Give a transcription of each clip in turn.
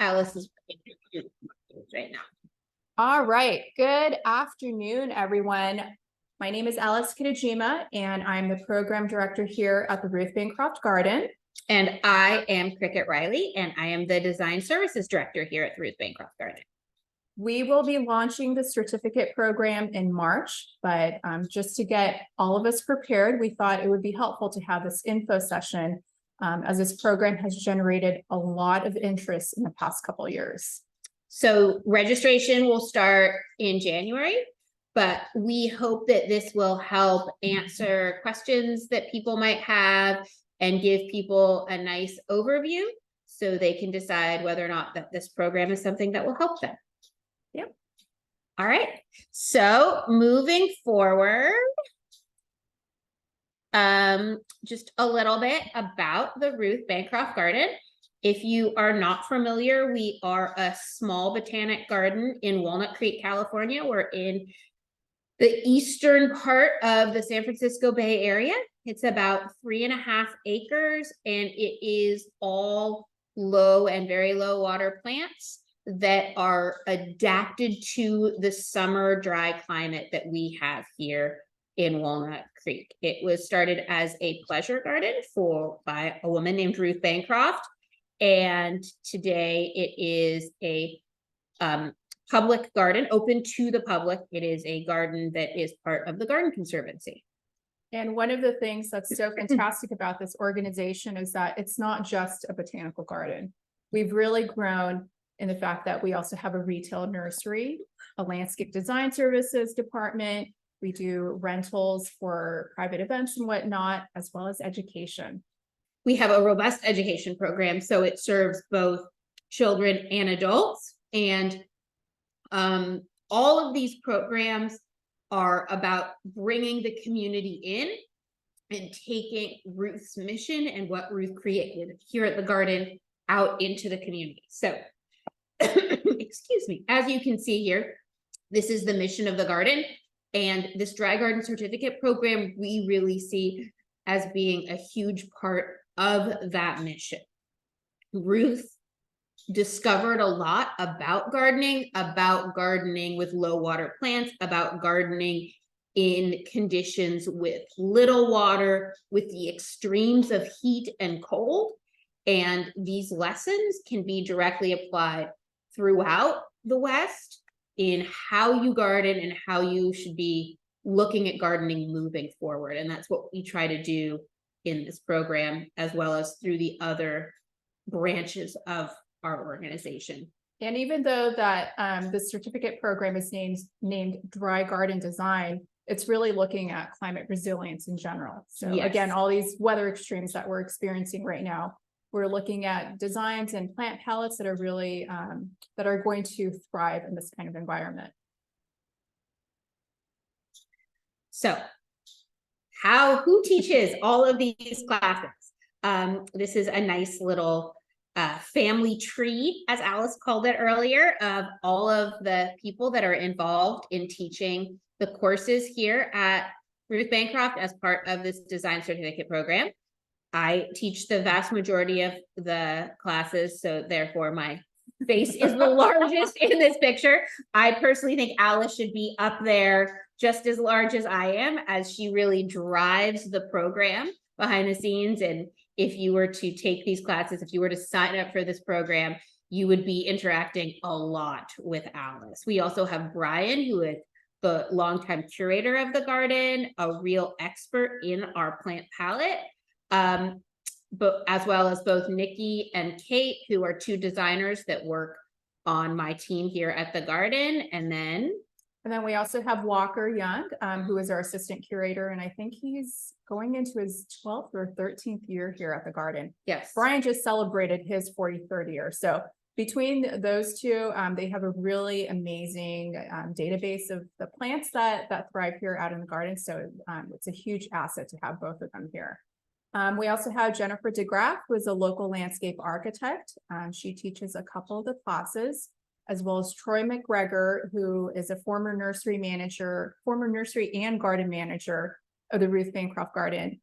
Alice is right now. All right. Good afternoon, everyone. My name is Alice Kitajima, and I'm the program director here at the Ruth Bancroft Garden. And I am Cricket Riley, and I am the design services director here at the Ruth Bancroft Garden. We will be launching the certificate program in March, but just to get all of us prepared, we thought it would be helpful to have this info session as this program has generated a lot of interest in the past couple of years. So registration will start in January, but we hope that this will help answer questions that people might have and give people a nice overview so they can decide whether or not that this program is something that will help them. Yep. All right. So moving forward, just a little bit about the Ruth Bancroft Garden. If you are not familiar, we are a small botanic garden in Walnut Creek, California. We're in the eastern part of the San Francisco Bay Area. It's about 3.5 acres, and it is all low and very low water plants that are adapted to the summer dry climate that we have here in Walnut Creek. It was started as a pleasure garden by a woman named Ruth Bancroft. And today it is a public garden, open to the public. It is a garden that is part of the Garden Conservancy. And one of the things that's so fantastic about this organization is that it's not just a botanical garden. We've really grown in the fact that we also have a retail nursery, a landscape design services department. We do rentals for private events and whatnot, as well as education. We have a robust education program, so it serves both children and adults. And all of these programs are about bringing the community in and taking Ruth's mission and what Ruth created here at the garden out into the community. So, excuse me, as you can see here, this is the mission of the garden. And this dry garden certificate program, we really see as being a huge part of that mission. Ruth discovered a lot about gardening with low water plants, about gardening in conditions with little water, with the extremes of heat and cold. And these lessons can be directly applied throughout the West in how you garden and how you should be looking at gardening moving forward. And that's what we try to do in this program, as well as through the other branches of our organization. And even though that the certificate program is named Dry Garden Design, it's really looking at climate resilience in general. So Yes. Again, all these weather extremes that we're experiencing right now, we're looking at designs and plant palettes that are really that are going to thrive in this kind of environment. So who teaches all of these classes? This is a nice little family tree, as Alice called it earlier, of all of the people that are involved in teaching the courses here at Ruth Bancroft as part of this design certificate program. I teach the vast majority of the classes, so therefore my face is the largest in this picture. I personally think Alice should be up there just as large as I am, as she really drives the program behind the scenes. And if you were to take these classes, if you were to sign up for this program, you would be interacting a lot with Alice. We also have Brian, who is the longtime curator of the garden, a real expert in our plant palette, but as well as both Nikki and Kate, who are two designers that work on my team here at the garden. And then we also have Walker Young, who is our assistant curator, and I think he's going into his 12th or 13th year here at the garden. Yes. Brian just celebrated his 43rd year. So between those two, they have a really amazing database of the plants that thrive here out in the garden. So it's a huge asset to have both of them here. We also have Jennifer DeGraff, who is a local landscape architect. She teaches a couple of the classes, as well as Troy McGregor, who is a former nursery and garden manager of the Ruth Bancroft Garden.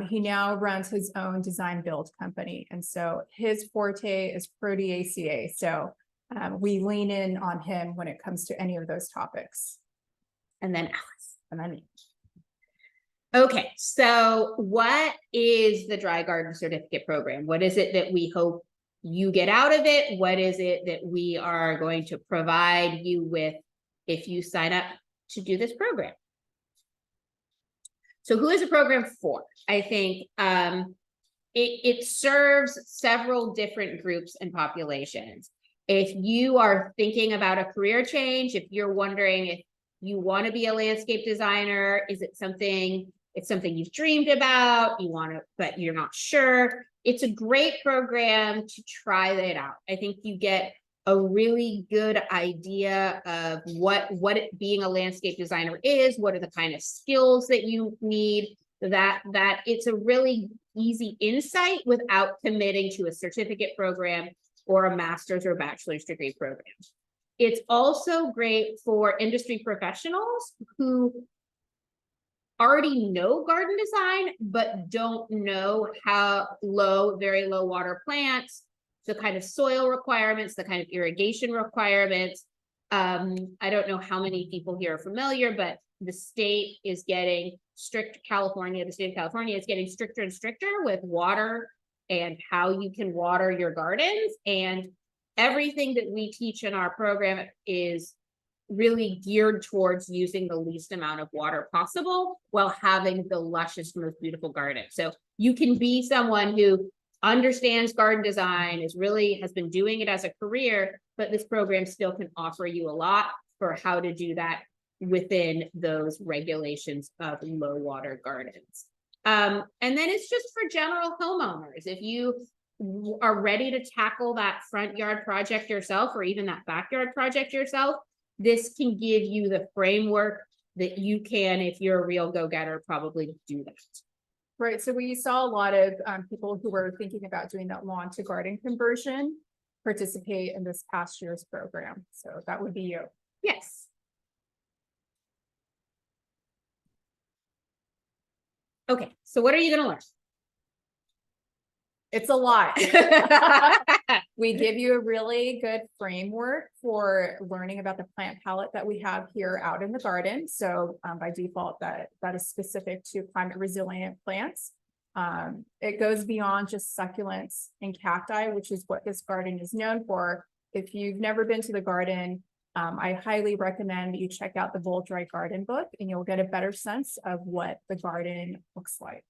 He now runs his own design build company. And so his forte is Proteaceae. So we lean in on him when it comes to any of those topics. And then Alice. And then Okay, so what is the Dry Garden Certificate Program? What is it that we hope you get out of it? What is it that we are going to provide you with if you sign up to do this program? So who is the program for? I think it serves several different groups and populations. If you are thinking about a career change, if you're wondering if you want to be a landscape designer, is it something, it's something you've dreamed about, you want to, but you're not sure, it's a great program to try it out. I think you get a really good idea of what being a landscape designer is, what are the kind of skills that you need, that it's a really easy insight without committing to a certificate program or a master's or bachelor's degree program. It's also great for industry professionals who already know garden design, but don't know how very low water plants, the kind of soil requirements, the kind of irrigation requirements. I don't know how many people here are familiar, but the state is getting strict, the state of California is getting stricter and stricter with water and how you can water your gardens. And everything that we teach in our program is really geared towards using the least amount of water possible while having the luscious, most beautiful garden. So you can be someone who understands garden design, has been doing it as a career, but this program still can offer you a lot for how to do that within those regulations of low water gardens. And then it's just for general homeowners. If you are ready to tackle that front yard project yourself, or even that backyard project yourself, this can give you the framework that you can, if you're a real go-getter, probably do that. right, so we saw a lot of people who were thinking about doing that lawn to garden conversion participate in this past year's program. So that would be you. Yes. Okay, so what are you going to learn? It's a lot. We give you a really good framework for learning about the plant palette that we have here out in the garden. So by default, that is specific to climate resilient plants. It goes beyond just succulents and cacti, which is what this garden is known for. If you've never been to the garden, I highly recommend that you check out the Bold Dry Garden book, and you'll get a better sense of what the garden looks like.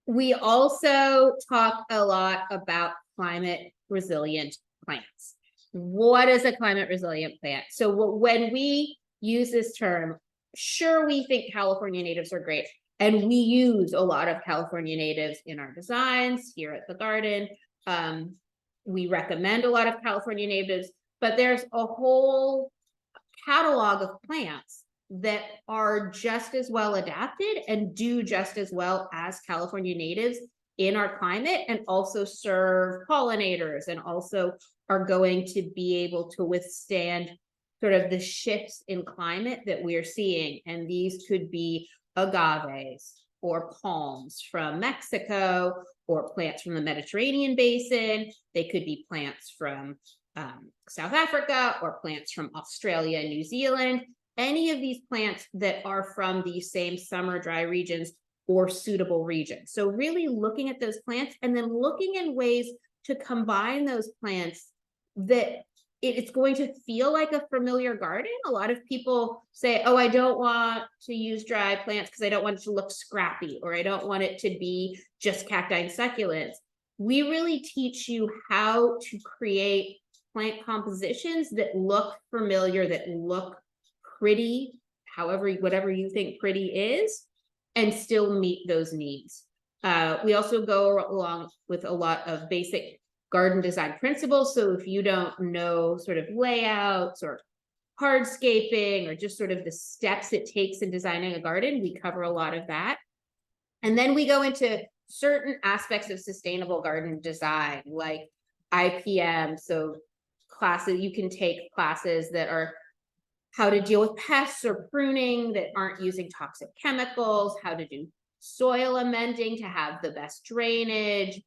We also talk a lot about climate resilient plants. What is a climate resilient plant? So when we use this term, sure, we think California natives are great, and we use a lot of California natives in our designs here at the garden. We recommend a lot of California natives, but there's a whole catalog of plants that are just as well adapted and do just as well as California natives in our climate, and also serve pollinators, and also are going to be able to withstand sort of the shifts in climate that we're seeing. And these could be agaves or palms from Mexico, or plants from the Mediterranean basin. They could be plants from South Africa, or plants from Australia and New Zealand. Any of these plants that are from these same summer dry regions or suitable regions. So really looking at those plants, and then looking in ways to combine those plants that it's going to feel like a familiar garden. A lot of people say, oh, I don't want to use dry plants because I don't want it to look scrappy, or I don't want it to be just cacti and succulents. We really teach you how to create plant compositions that look familiar, that look pretty, whatever you think pretty is, and still meet those needs. We also go along with a lot of basic garden design principles. So if you don't know sort of layouts or hardscaping, or just sort of the steps it takes in designing a garden, we cover a lot of that. And then we go into certain aspects of sustainable garden design, like IPM. So classes, you can take classes that are how to deal with pests or pruning that aren't using toxic chemicals, how to do soil amending to have the best drainage,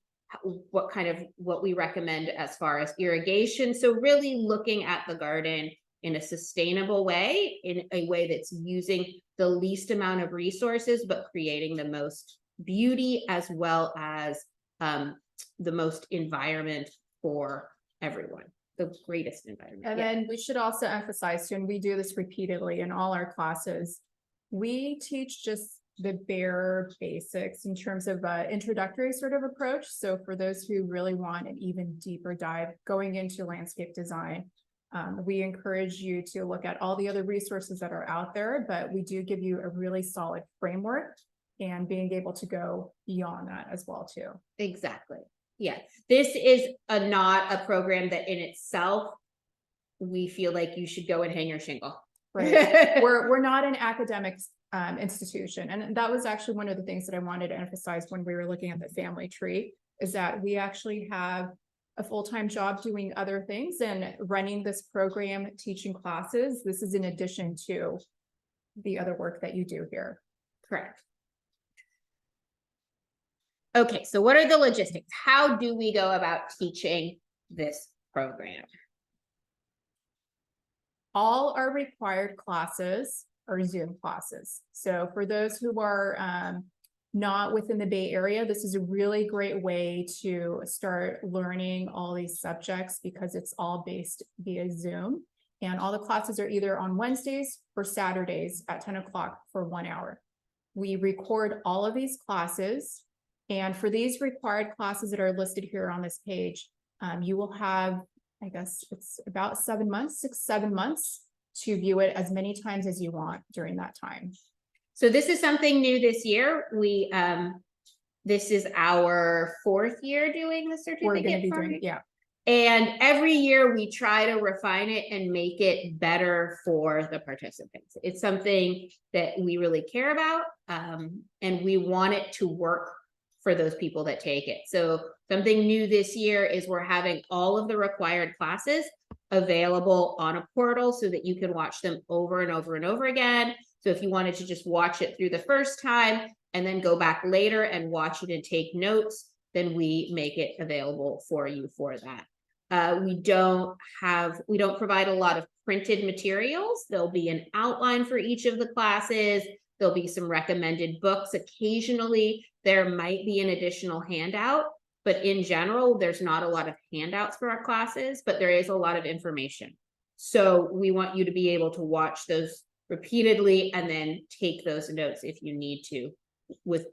what we recommend as far as irrigation. So really looking at the garden in a sustainable way, in a way that's using the least amount of resources, but creating the most beauty as well as the most environment for everyone, the greatest environment. And then we should also emphasize too, and we do this repeatedly in all our classes, we teach just the bare basics in terms of introductory sort of approach. So for those who really want an even deeper dive going into landscape design, we encourage you to look at all the other resources that are out there, but we do give you a really solid framework and being able to go beyond that as well too. Exactly. Yeah. This is not a program that in itself, we feel like you should go and hang your shingle. Right. We're not an academic institution. And that was actually one of the things that I wanted to emphasize when we were looking at the family tree, is that we actually have a full-time job doing other things and running this program, teaching classes. This is in addition to the other work that you do here. Correct. Okay, so what are the logistics? How do we go about teaching this program? All our required classes are Zoom classes. So for those who are not within the Bay Area, this is a really great way to start learning all these subjects because it's all based via Zoom. And all the classes are either on Wednesdays or Saturdays at 10 o'clock for 1 hour. We record all of these classes. And for these required classes that are listed here on this page, you will have, I guess it's about 7 months, 6-7 months to view it as many times as you want during that time. So this is something new this year. This is our 4th year doing the certificate. We're going to be doing, yeah. And every year we try to refine it and make it better for the participants. It's something that we really care about, and we want it to work for those people that take it. So something new this year is we're having all of the required classes available on a portal so that you can watch them over and over and over again. So if you wanted to just watch it through the first time and then go back later and watch it and take notes, then we make it available for you for that. We don't provide a lot of printed materials. There'll be an outline for each of the classes. There'll be some recommended books. Occasionally, there might be an additional handout, but in general, there's not a lot of handouts for our classes, but there is a lot of information. So we want you to be able to watch those repeatedly and then take those notes if you need to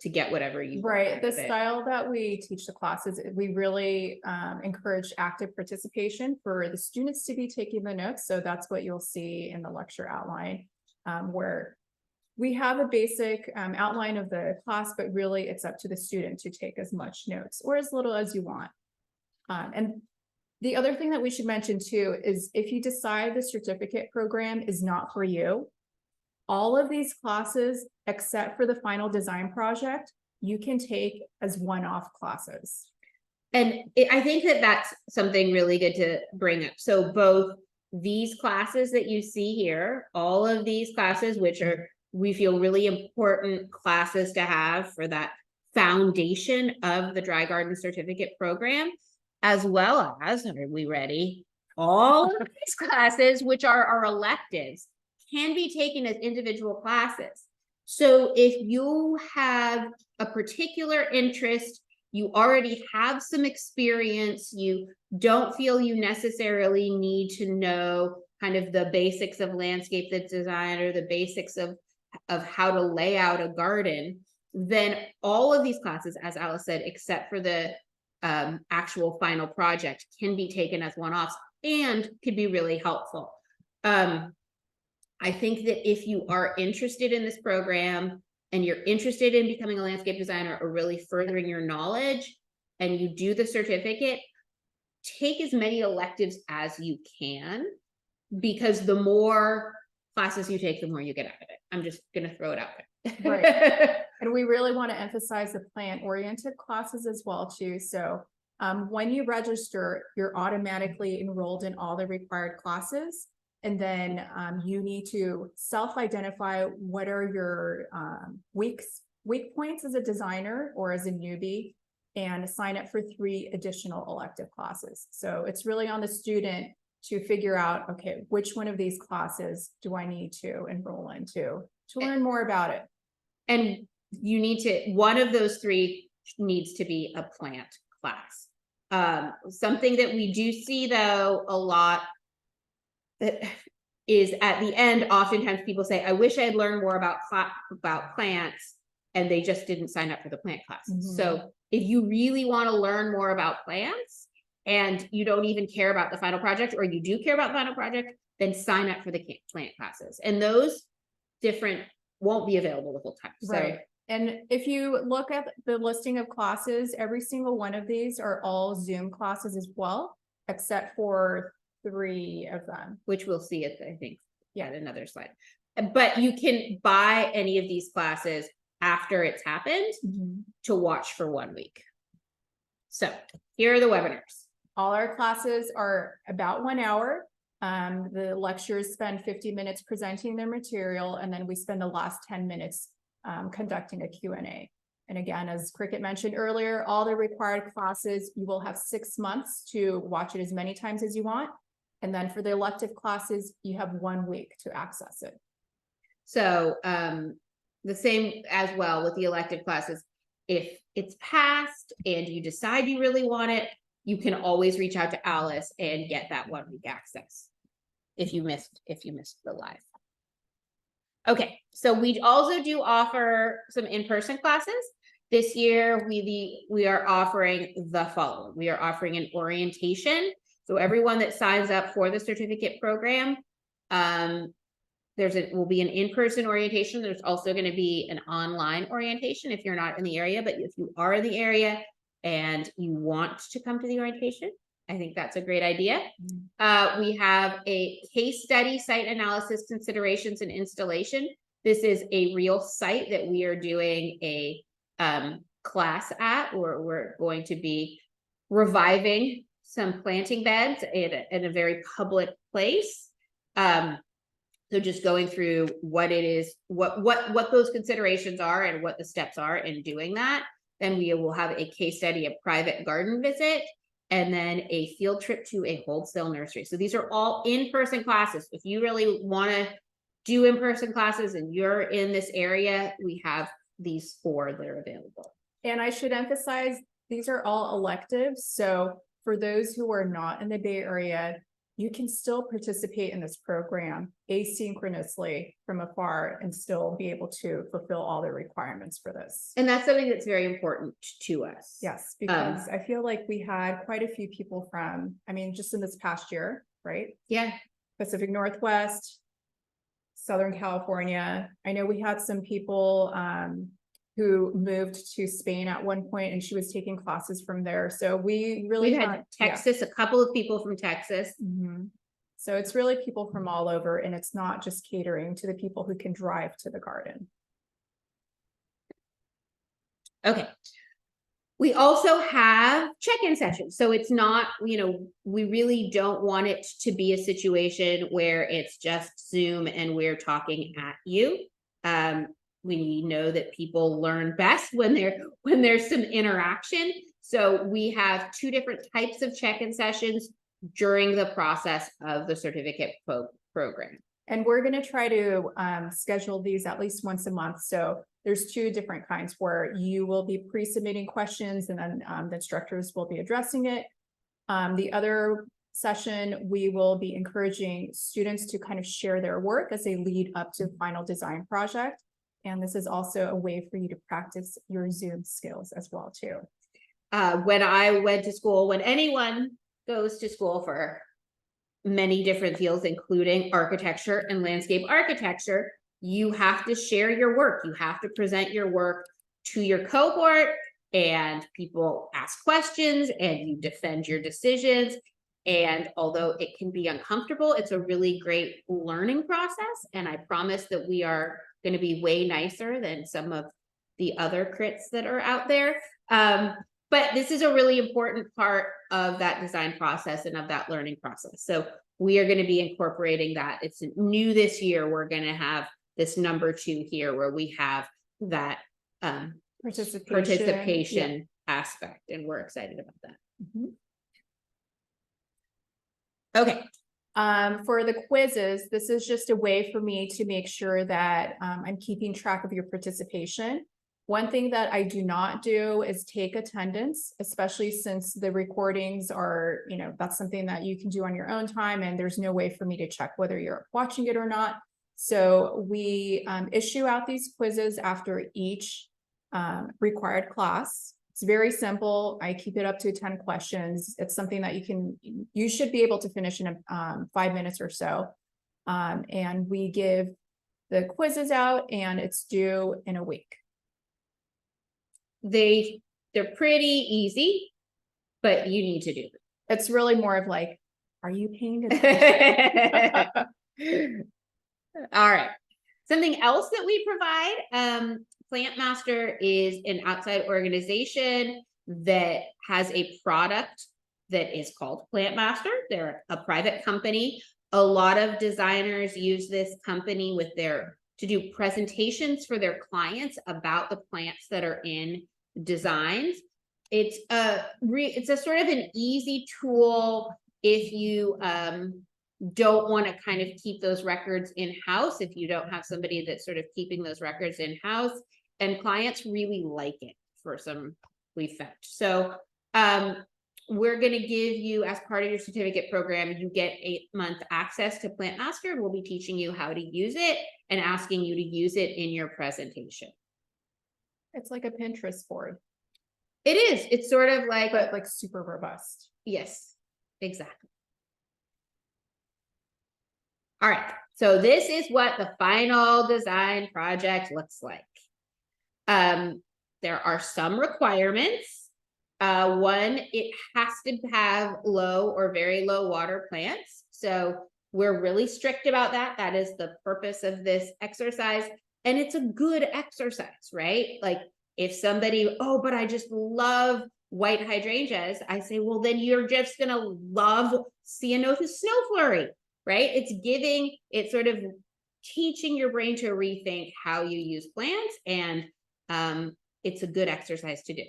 get whatever you want. Right. The style that we teach the classes, we really encourage active participation for the students to be taking the notes. So that's what you'll see in the lecture outline, where we have a basic outline of the class, but really it's up to the student to take as much notes or as little as you want. And the other thing that we should mention too is if you decide the certificate program is not for you, all of these classes, except for the final design project, you can take as one-off classes. And I think that that's something really good to bring up. So both these classes that you see here, all of these classes, which are, we feel really important classes to have for that foundation of the Dry Garden Certificate program, as well as, are we ready? All of these classes, which are our electives, can be taken as individual classes. So if you have a particular interest, you already have some experience, you don't feel you necessarily need to know kind of the basics of landscape design or the basics of how to lay out a garden, then all of these classes, as Alice said, except for the actual final project, can be taken as one-offs and could be really helpful. I think that if you are interested in this program and you're interested in becoming a landscape designer or really furthering your knowledge and you do the certificate, take as many electives as you can, because the more classes you take, the more you get out of it. I'm just going to throw it out there. Right. And we really want to emphasize the plant-oriented classes as well too. So when you register, you're automatically enrolled in all the required classes. And then you need to self-identify what are your weeks week points as a designer or as a newbie, and sign up for 3 additional elective classes. So it's really on the student to figure out, okay, which one of these classes do I need to enroll into to learn more about it? And you need to, one of those 3 needs to be a plant class. Something that we do see though a lot that is at the end, oftentimes people say, I wish I had learned more about plants, and they just didn't sign up for the plant classes. So if you really want to learn more about plants and you don't even care about the final project, or you do care about the final project, then sign up for the plant classes. And those different won't be available the whole time. Right. And if you look at the listing of classes, every single one of these are all Zoom classes as well, except for 3 of them. Which we'll see at, I think, at another slide. But you can buy any of these classes after it's happened to watch for 1 week. So here are the webinars. All our classes are about 1 hour. The lecturers spend 50 minutes presenting their material, and then we spend the last 10 minutes conducting a Q&A. And again, as Cricket mentioned earlier, all the required classes, you will have 6 months to watch it as many times as you want. And then for the elective classes, you have 1 week to access it. So the same as well with the elective classes. If it's passed and you decide you really want it, you can always reach out to Alice and get that 1 week access if you missed the live. Okay, so we also do offer some in-person classes. This year, we are offering the following. We are offering an orientation. So everyone that signs up for the certificate program, will be an in-person orientation. There's also going to be an online orientation if you're not in the area, but if you are in the area and you want to come to the orientation, I think that's a great idea. We have a case study, site analysis, considerations, and installation. This is a real site that we are doing a class at, or we're going to be reviving some planting beds in a very public place. So just going through what it is, what those considerations are and what the steps are in doing that. Then we will have a case study, a private garden visit, and then a field trip to a wholesale nursery. So these are all in-person classes. If you really want to do in-person classes and you're in this area, we have these 4 that are available. And I should emphasize, these are all electives. So for those who are not in the Bay Area, you can still participate in this program asynchronously from afar and still be able to fulfill all the requirements for this. And that's something that's very important to us. Yes, because I feel like we had quite a few people from, just in this past year, right? Yeah. Pacific Northwest, Southern California. I know we had some people who moved to Spain at one point, and she was taking classes from there. So we had Texas, a couple of people from Texas. So it's really people from all over, and it's not just catering to the people who can drive to the garden. Okay. We also have check-in sessions. So it's not, we really don't want it to be a situation where it's just Zoom and we're talking at you. We know that people learn best when there's some interaction. So we have 2 different types of check-in sessions during the process of the certificate program. And we're going to try to schedule these at least once a month. So there's 2 different kinds where you will be pre-submitting questions, and then the instructors will be addressing it. The other session, we will be encouraging students to kind of share their work as they lead up to the final design project. And this is also a way for you to practice your Zoom skills as well, too. When I went to school, when anyone goes to school for many different fields, including architecture and landscape architecture, you have to share your work. You have to present your work to your cohort, and people ask questions and you defend your decisions. And although it can be uncomfortable, it's a really great learning process. And I promise that we are going to be way nicer than some of the other crits that are out there. But this is a really important part of that design process and of that learning process. So we are going to be incorporating that. It's new this year. We're going to have this number 2 here where we have that participation aspect, and we're excited about that. Mhm. Okay. For the quizzes, this is just a way for me to make sure that I'm keeping track of your participation. One thing that I do not do is take attendance, especially since the recordings are, that's something that you can do on your own time, and there's no way for me to check whether you're watching it or not. So we issue out these quizzes after each required class. It's very simple. I keep it up to 10 questions. It's something that you should be able to finish in 5 minutes or so. And we give the quizzes out, and it's due in a week. They're pretty easy, but you need to do them. It's really more of like, are you paying attention? All right. Something else that we provide, Plant Master is an outside organization that has a product that is called Plant Master. They're a private company. A lot of designers use this company to do presentations for their clients about the plants that are in designs. It's a sort of an easy tool if you don't want to kind of keep those records in-house, if you don't have somebody that's sort of keeping those records in-house, and clients really like it for some we found. So we're going to give you, as part of your certificate program, you get 8-month access to Plant Master. We'll be teaching you how to use it and asking you to use it in your presentation. It's like a Pinterest board. It is. It's sort of like, but like super robust. Yes, exactly. All right. So this is what the final design project looks like. There are some requirements. One, it has to have low or very low water plants. So we're really strict about that. That is the purpose of this exercise. And it's a good exercise, right? Like if somebody, oh, but I just love white hydrangeas, I say, well, then you're just going to love Ceanothus snow flurry, right? It's sort of teaching your brain to rethink how you use plants, and it's a good exercise to do.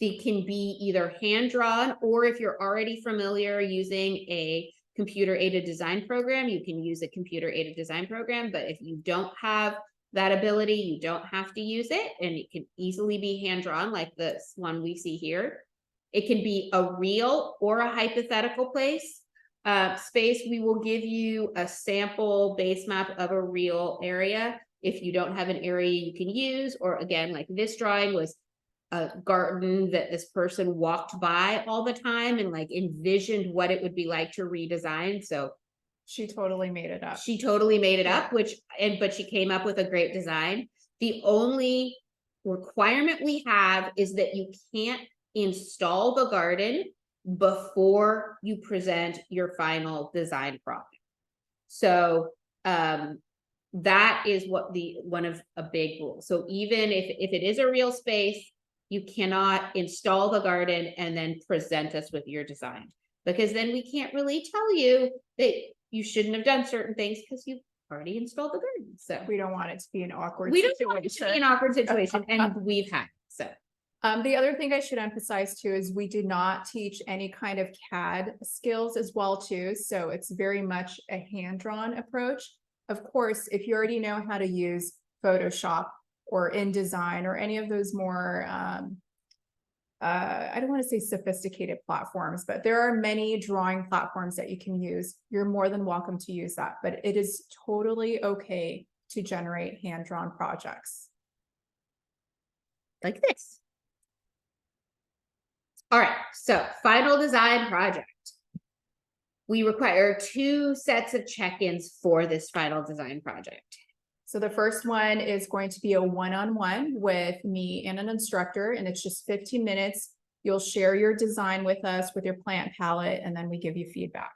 It can be either hand-drawn, or if you're already familiar using a computer-aided design program, you can use a computer-aided design program. But if you don't have that ability, you don't have to use it, and it can easily be hand-drawn like this one we see here. It can be a real or a hypothetical space. We will give you a sample base map of a real area if you don't have an area you can use, or again, like this drawing was a garden that this person walked by all the time and like envisioned what it would be like to redesign. So she totally made it up. She totally made it up, but she came up with a great design. The only requirement we have is that you can't install the garden before you present your final design product. So that is one of a big rule. So even if it is a real space, you cannot install the garden and then present us with your design, because then we can't really tell you that you shouldn't have done certain things because you've already installed the garden. So we don't want it to be an awkward situation. We don't want it to be an awkward situation, and we've had so. The other thing I should emphasize too is we do not teach any kind of CAD skills as well too. So it's very much a hand-drawn approach. Of course, if you already know how to use Photoshop or InDesign or any of those more, I don't want to say sophisticated platforms, but there are many drawing platforms that you can use. You're more than welcome to use that, but it is totally okay to generate hand-drawn projects. Like this. All right, so final design project. We require 2 sets of check-ins for this final design project. So the first one is going to be a one-on-one with me and an instructor, and it's just 15 minutes. You'll share your design with us with your plant palette, and then we give you feedback.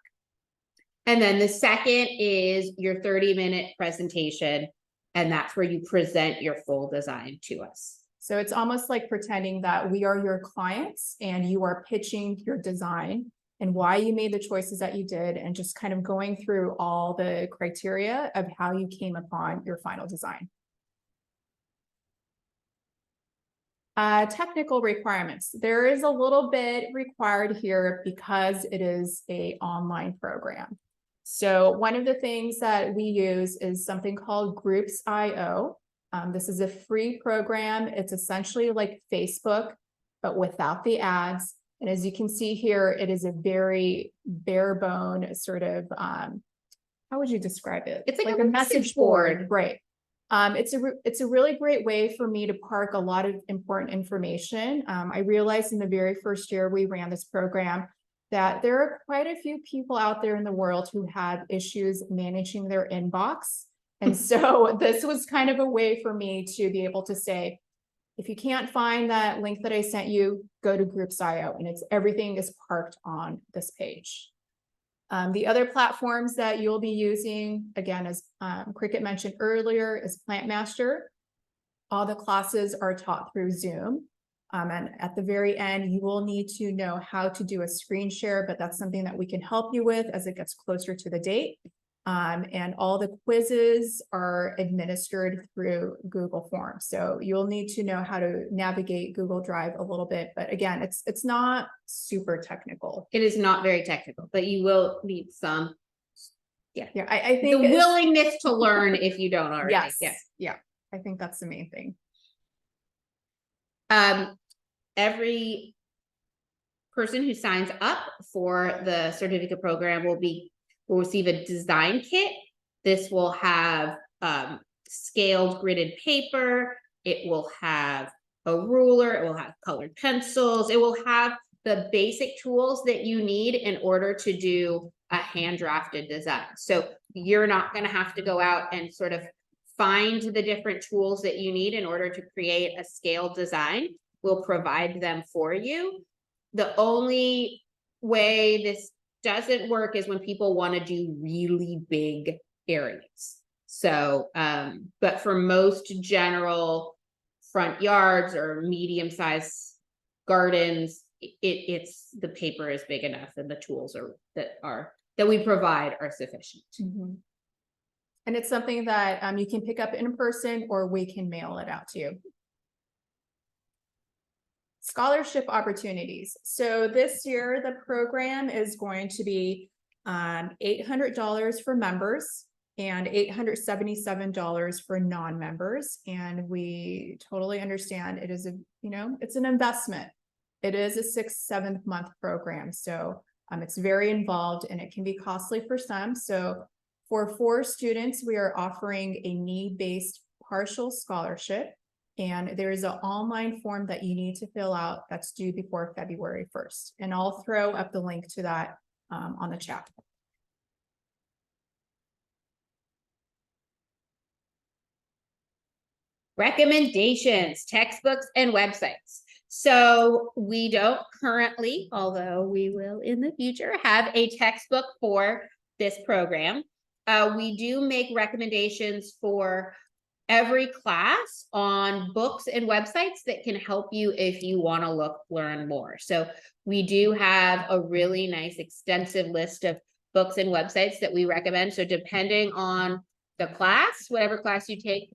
And then the second is your 30-minute presentation, and that's where you present your full design to us. So it's almost like pretending that we are your clients and you are pitching your design and why you made the choices that you did, and just kind of going through all the criteria of how you came upon your final design. Technical requirements. There is a little bit required here because it is an online program. So one of the things that we use is something called Groups.io. This is a free program. It's essentially like Facebook, but without the ads. And as you can see here, it is a very bare bone sort of, how would you describe it? It's like a message board. Right. It's a really great way for me to park a lot of important information. I realized in the very first year we ran this program that there are quite a few people out there in the world who have issues managing their inbox. And so this was kind of a way for me to be able to say, if you can't find that link that I sent you, go to Groups.io, and everything is parked on this page. The other platforms that you'll be using, again, as Cricket mentioned earlier, is PlantMaster. All the classes are taught through Zoom. And at the very end, you will need to know how to do a screen share, but that's something that we can help you with as it gets closer to the date. And all the quizzes are administered through Google Forms. So you'll need to know how to navigate Google Drive a little bit. But again, it's not super technical. It is not very technical, but you will need some. Yeah, I think the willingness to learn if you don't already. Yes. Yeah, I think that's the main thing. Every person who signs up for the certificate program will receive a design kit. This will have scaled gridded paper. It will have a ruler. It will have colored pencils. It will have the basic tools that you need in order to do a hand drafted design. So you're not going to have to go out and sort of find the different tools that you need in order to create a scaled design. We'll provide them for you. The only way this doesn't work is when people want to do really big areas. So, but for most general front yards or medium-sized gardens, it's the paper is big enough and the tools that we provide are sufficient. Mm-hmm. And it's something that you can pick up in person or we can mail it out to you. Scholarship opportunities. So this year, the program is going to be $800 for members and $877 for non-members. And we totally understand it is it's an investment. It is a 6-7 month program. So it's very involved and it can be costly for some. So for 4 students, we are offering a need-based partial scholarship. And there's an online form that you need to fill out that's due before February 1st. And I'll throw up the link to that on the chat. Recommendations, textbooks, and websites. So we don't currently, although we will in the future, have a textbook for this program. We do make recommendations for every class on books and websites that can help you if you want to learn more. So we do have a really nice extensive list of books and websites that we recommend. So depending on the class, whatever class you take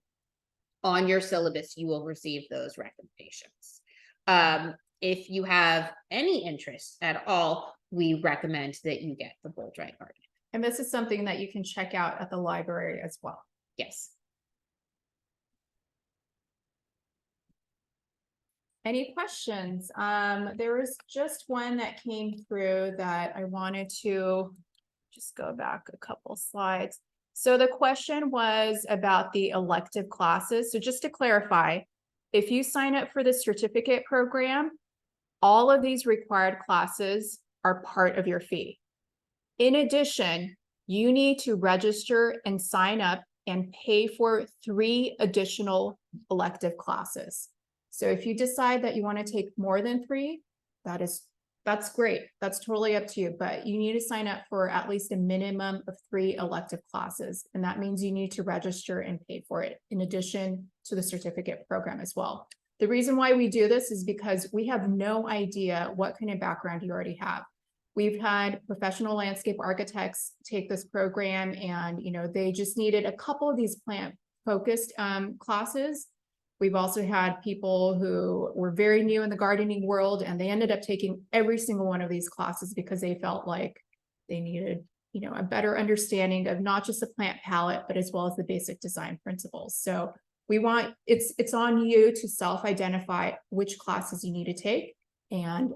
on your syllabus, you will receive those recommendations. If you have any interest at all, we recommend that you get the Bold Dry Garden. And this is something that you can check out at the library as well. Yes. Any questions? There was just one that came through that I wanted to just go back a couple slides. So the question was about the elective classes. So just to clarify, if you sign up for the certificate program, all of these required classes are part of your fee. In addition, you need to register and sign up and pay for 3 additional elective classes. So if you decide that you want to take more than 3, that's great. That's totally up to you, but you need to sign up for at least a minimum of 3 elective classes. And that means you need to register and pay for it in addition to the certificate program as well. The reason why we do this is because we have no idea what kind of background you already have. We've had professional landscape architects take this program and, they just needed a couple of these plant focused classes. We've also had people who were very new in the gardening world, and they ended up taking every single one of these classes because they felt like they needed, you know, a better understanding of not just the plant palette, but as well as the basic design principles. So we want, it's on you to self-identify which classes you need to take and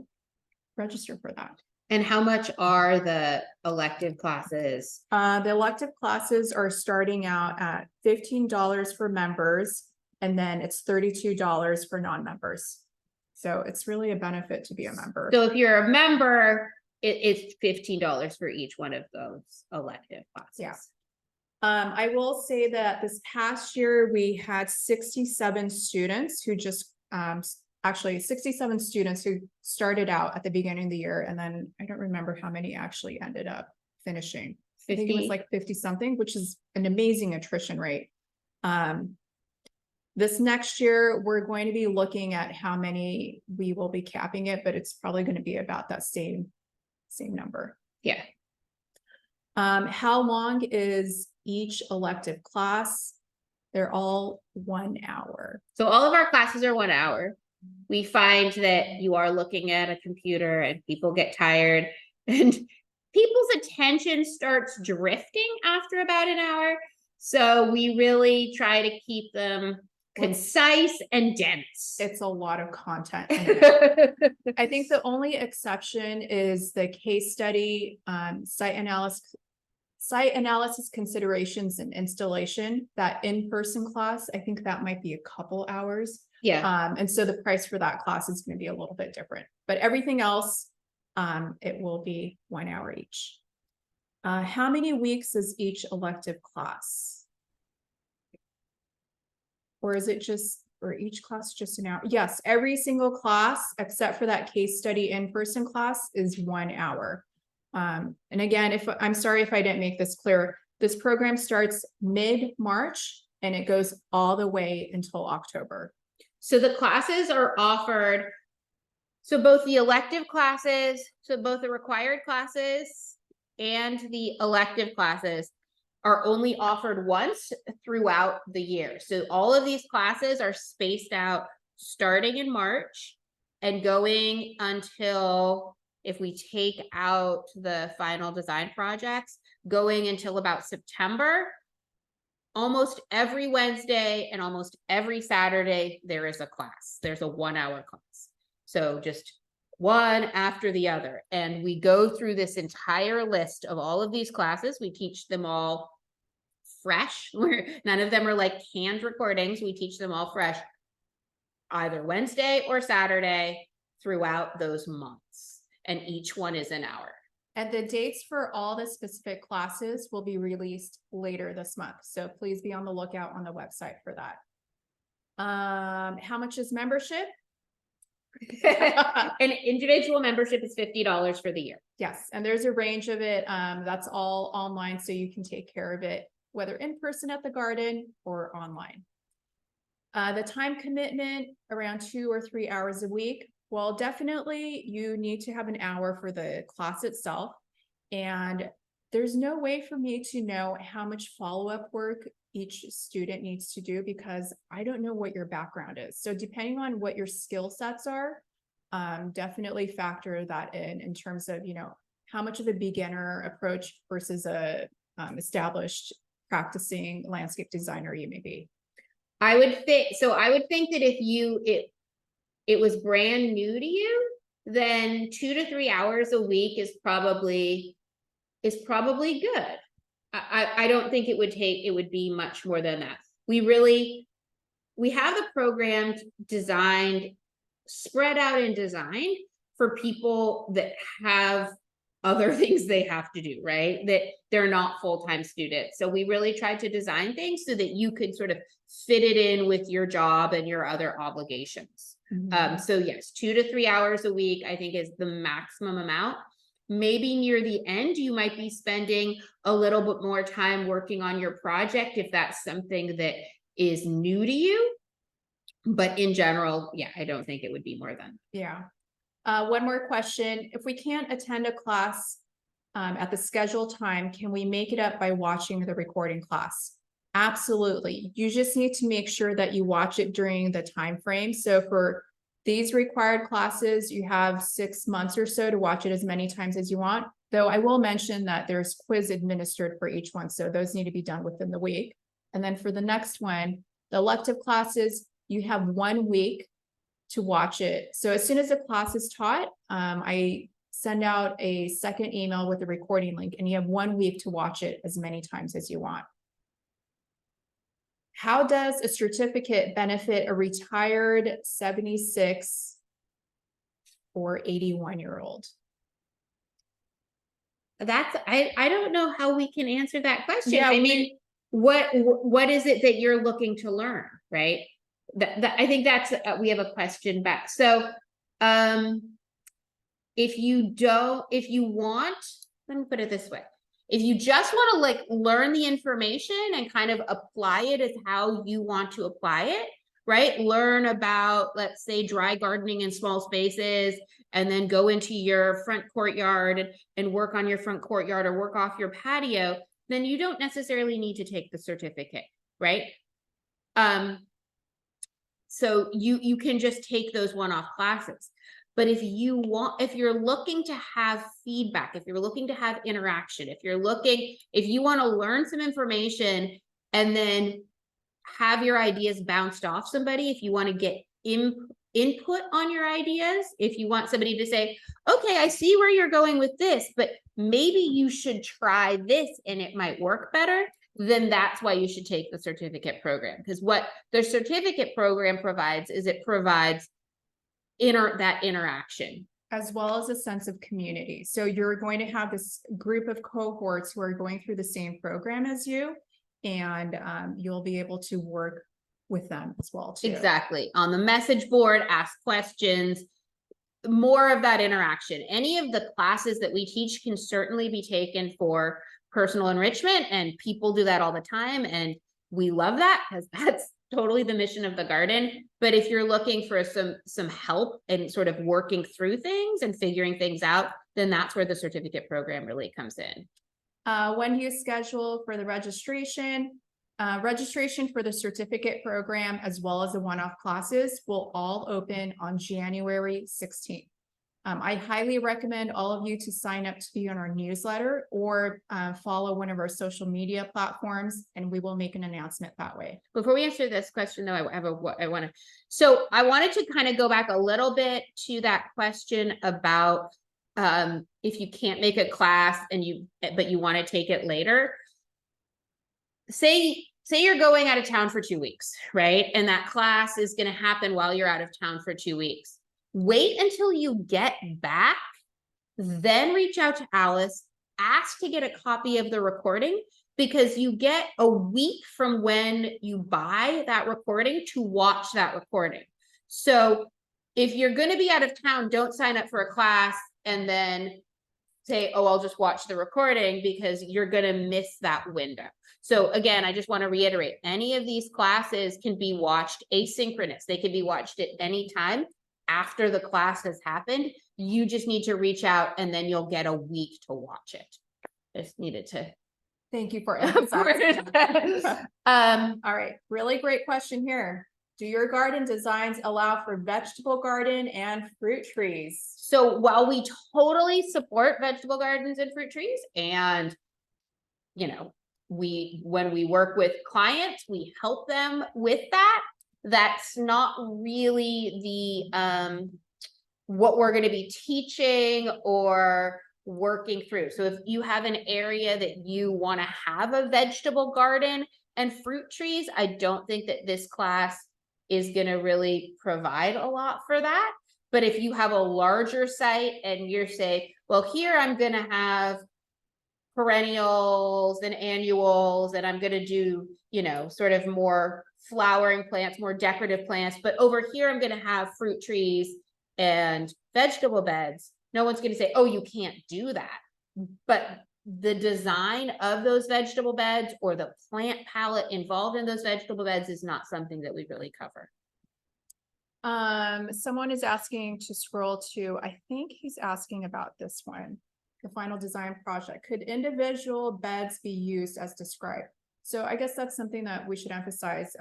register for that. And how much are the elective classes? The elective classes are starting out at $15 for members, and then it's $32 for non-members. So it's really a benefit to be a member. So if you're a member, it's $15 for each one of those elective classes. Yeah. I will say that this past year, we had 67 students who just, actually 67 students who started out at the beginning of the year. And then I don't remember how many actually ended up finishing. 50? I think it was like 50 something, which is an amazing attrition rate. This next year, we're going to be looking at how many we will be capping it, but it's probably going to be about that same number. Yeah. How long is each elective class? They're all 1 hour. So all of our classes are 1 hour. We find that you are looking at a computer and people get tired and people's attention starts drifting after about an hour. So we really try to keep them concise and dense. It's a lot of content. I think the only exception is the case study, site analysis considerations and installation. That in-person class, I think that might be a couple hours. Yeah. And so the price for that class is going to be a little bit different, but everything else, it will be 1 hour each. How many weeks is each elective class? Or is it just, or each class just an hour? Yes, every single class, except for that case study in-person class, is 1 hour. And again, I'm sorry if I didn't make this clear, this program starts mid-March and it goes all the way until October. So the classes are offered, so both the elective classes, so both the required classes and the elective classes are only offered once throughout the year. So all of these classes are spaced out starting in March and going until, if we take out the final design projects, going until about September. Almost every Wednesday and almost every Saturday, there is a class. There's a 1 hour class. So just one after the other. And we go through this entire list of all of these classes. We teach them all fresh. None of them are like canned recordings. We teach them all fresh, either Wednesday or Saturday throughout those months. And each one is an hour. And the dates for all the specific classes will be released later this month. So please be on the lookout on the website for that. How much is membership? An individual membership is $50 for the year. Yes, and there's a range of it. That's all online, so you can take care of it, whether in person at the garden or online. The time commitment, around 2 or 3 hours a week. Well, definitely you need to have an hour for the class itself. And there's no way for me to know how much follow-up work each student needs to do because I don't know what your background is. So depending on what your skill sets are, definitely factor that in terms of, you know, how much of a beginner approach versus a established practicing landscape designer you may be. I would think that if it was brand new to you, then 2 to 3 hours a week is probably good. I don't think it would be much more than that. We have the program designed, spread out and designed for people that have other things they have to do, right? That they're not full-time students. So we really tried to design things so that you could sort of fit it in with your job and your other obligations. So yes, 2 to 3 hours a week, I think, is the maximum amount. Maybe near the end, you might be spending a little bit more time working on your project if that's something that is new to you. But in general, yeah, I don't think it would be more than. Yeah. One more question. If we can't attend a class at the scheduled time, can we make it up by watching the recording class? Absolutely. You just need to make sure that you watch it during the time frame. So for these required classes, you have 6 months or so to watch it as many times as you want. Though I will mention that there's quiz administered for each one, so those need to be done within the week. And then for the next one, the elective classes, you have 1 week to watch it. So as soon as the class is taught, I send out a second email with a recording link, and you have 1 week to watch it as many times as you want. How does a certificate benefit a retired 76 or 81-year-old? I don't know how we can answer that question. Yeah, I mean, what is it that you're looking to learn, right? I think that's, we have a question back. So, if you want, let me put it this way. If you just want to like learn the information and kind of apply it as how you want to apply it, right? Learn about, let's say, dry gardening in small spaces, and then go into your front courtyard and work on your front courtyard or work off your patio, then you don't necessarily need to take the certificate, right? So you can just take those one-off classes. But if you're looking to have feedback, if you're looking to have interaction, if you want to learn some information and then have your ideas bounced off somebody, if you want to get input on your ideas, if you want somebody to say, okay, I see where you're going with this, but maybe you should try this and it might work better, then that's why you should take the certificate program. Because what the certificate program provides is it provides that interaction, as well as a sense of community. So you're going to have this group of cohorts who are going through the same program as you, and you'll be able to work with them as well too. Exactly. On the message board, ask questions, more of that interaction. Any of the classes that we teach can certainly be taken for personal enrichment, and people do that all the time, and we love that because that's totally the mission of the garden. But if you're looking for some help and sort of working through things and figuring things out, then that's where the certificate program really comes in. When do you schedule for the registration? Registration for the certificate program, as well as the one-off classes, will all open on January 16th. I highly recommend all of you to sign up to be on our newsletter or follow one of our social media platforms, and we will make an announcement that way. Before we answer this question, though, I wanted to kind of go back a little bit to that question about if you can't make a class but you want to take it later. Say you're going out of town for 2 weeks, right? And that class is going to happen while you're out of town for 2 weeks. Wait until you get back, then reach out to Alice, ask to get a copy of the recording, because you get a week from when you buy that recording to watch that recording. So if you're going to be out of town, don't sign up for a class and then say, oh, I'll just watch the recording, because you're going to miss that window. So again, I just want to reiterate, any of these classes can be watched asynchronous. They can be watched at any time after the class has happened. You just need to reach out and then you'll get a week to watch it. I just needed to. Thank you for emphasizing that. All right, really great question here. Do your garden designs allow for vegetable garden and fruit trees? So while we totally support vegetable gardens and fruit trees, and when we work with clients, we help them with that. That's not really the what we're going to be teaching or working through. So if you have an area that you want to have a vegetable garden and fruit trees, I don't think that this class is going to really provide a lot for that. But if you have a larger site and you're saying, well, here I'm going to have perennials and annuals, and I'm going to do, sort of more flowering plants, more decorative plants, but over here I'm going to have fruit trees and vegetable beds. No one's going to say, oh, you can't do that. But the design of those vegetable beds or the plant palette involved in those vegetable beds is not something that we really cover. Someone is asking to scroll to, I think he's asking about this one, the final design project. Could individual beds be used as described? So I guess that's something that we should emphasize.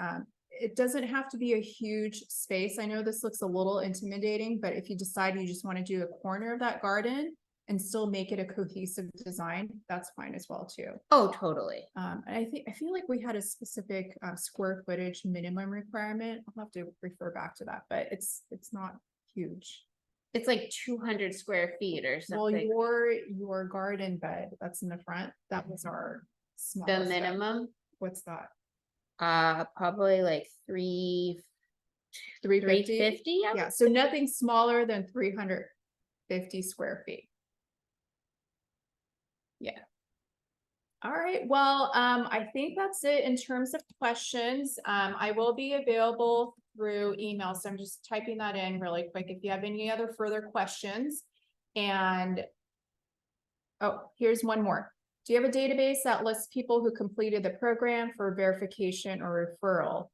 It doesn't have to be a huge space. I know this looks a little intimidating, but if you decide you just want to do a corner of that garden and still make it a cohesive design, that's fine as well too. Oh, totally. And I feel like we had a specific square footage minimum requirement. I'll have to refer back to that, but it's not huge. It's like 200 square feet or Well, something. your garden bed that's in the front, that was our smallest The bed. minimum, What's that? probably like 350. 350? Yeah, so nothing smaller than 350 square feet. Yeah. All right, well, I think that's it in terms of questions. I will be available through email, so I'm just typing that in really quick if you have any other further questions. And oh, here's one more. Do you have a database that lists people who completed the program for verification or referral?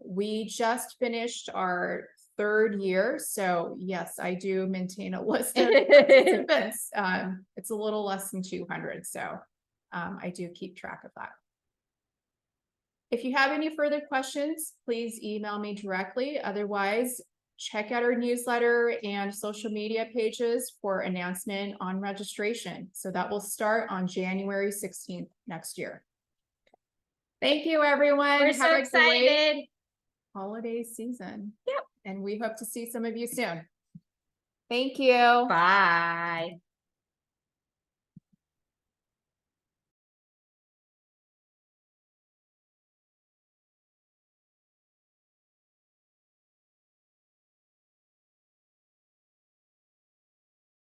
We just finished our 3rd year, so yes, I do maintain a list of participants. It's a little less than 200, so I do keep track of that. If you have any further questions, please email me directly. Otherwise, check out our newsletter and social media pages for announcement on registration. So that will start on January 16th next year. Thank you, everyone. We're so excited. Holiday season. Yep. And we hope to see some of you soon. Thank you. Bye.